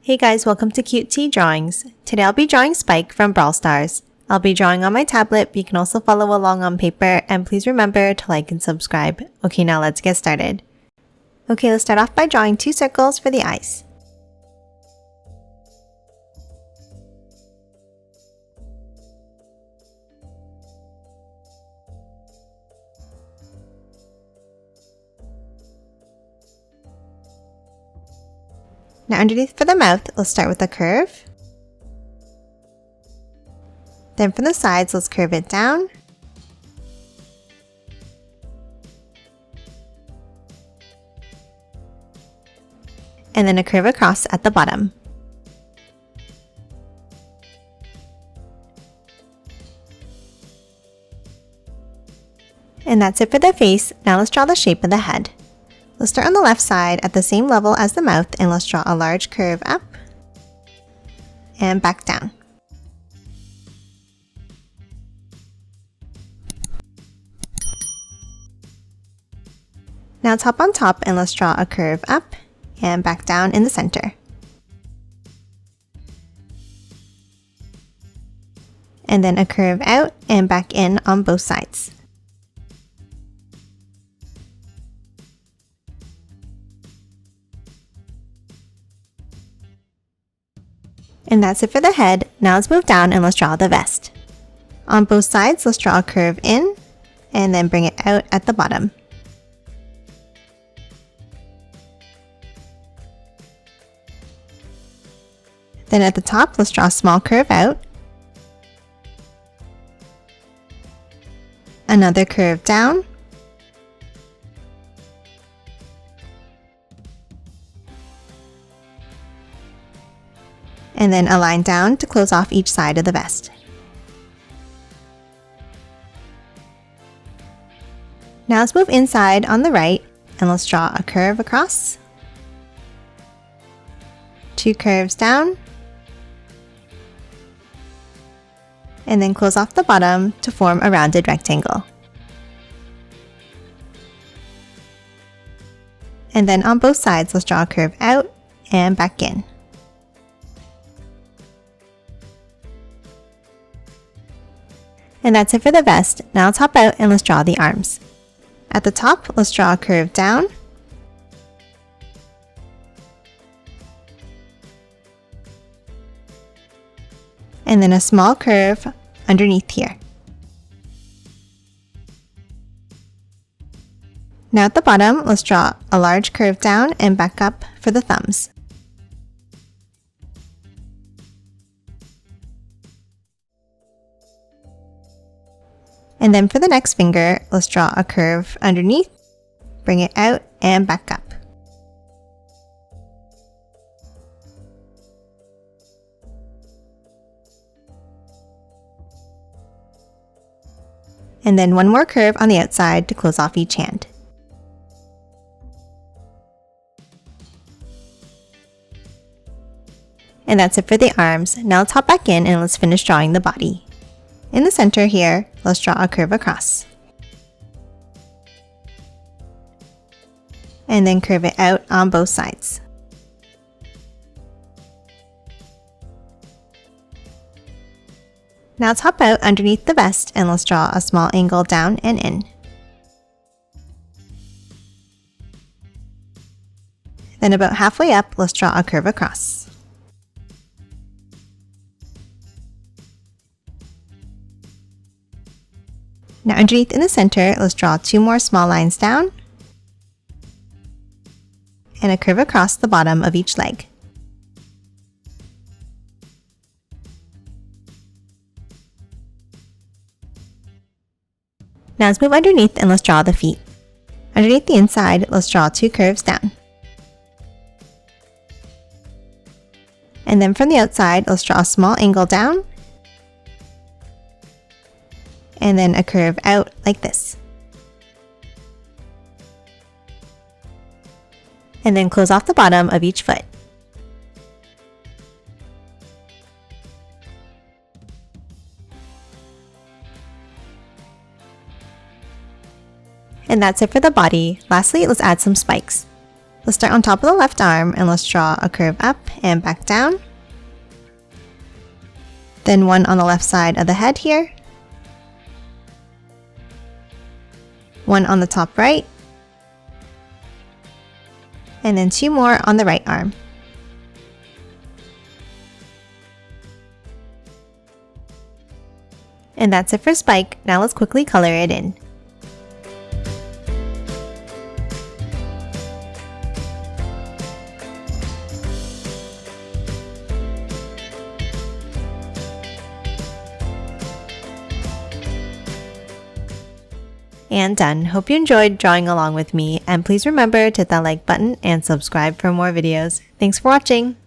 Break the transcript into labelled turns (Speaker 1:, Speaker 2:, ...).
Speaker 1: Hey guys, welcome to Cute Tea Drawings. Today I'll be drawing Spike from Brawl Stars. I'll be drawing on my tablet, but you can also follow along on paper, and please remember to like and subscribe. Okay, now let's get started. Okay, let's start off by drawing 2 circles for the eyes. Now underneath for the mouth, let's start with a curve. Then from the sides, let's curve it down. And then a curve across at the bottom. And that's it for the face. Now let's draw the shape of the head. Let's start on the left side at the same level as the mouth, and let's draw a large curve up and back down. Now top on top, and let's draw a curve up and back down in the center. And then a curve out and back in on both sides. And that's it for the head. Now let's move down and let's draw the vest. On both sides, let's draw a curve in and then bring it out at the bottom. Then at the top, let's draw a small curve out, another curve down, and then a line down to close off each side of the vest. Now let's move inside on the right, and let's draw a curve across, 2 curves down, and then close off the bottom to form a rounded rectangle. And then on both sides, let's draw a curve out and back in. And that's it for the vest. Now let's hop out and let's draw the arms. At the top, let's draw a curve down, and then a small curve underneath here. Now at the bottom, let's draw a large curve down and back up for the thumbs. And then for the next finger, let's draw a curve underneath, bring it out and back up. And then one more curve on the outside to close off each hand. And that's it for the arms. Now let's hop back in and let's finish drawing the body. In the center here, let's draw a curve across. And then curve it out on both sides. Now let's hop out underneath the vest and let's draw a small angle down and in. Then about halfway up, let's draw a curve across. Now underneath in the center, let's draw 2 more small lines down and a curve across the bottom of each leg. Now let's move underneath and let's draw the feet. Underneath the inside, let's draw 2 curves down. And then from the outside, let's draw a small angle down and then a curve out like this. And then close off the bottom of each foot. And that's it for the body. Lastly, let's add some spikes. Let's start on top of the left arm and let's draw a curve up and back down. Then one on the left side of the head here. One on the top right. And then two more on the right arm. And that's it for Spike. Now let's quickly color it in. And done. Hope you enjoyed drawing along with me, and please remember to hit that like button and subscribe for more videos. Thanks for watching!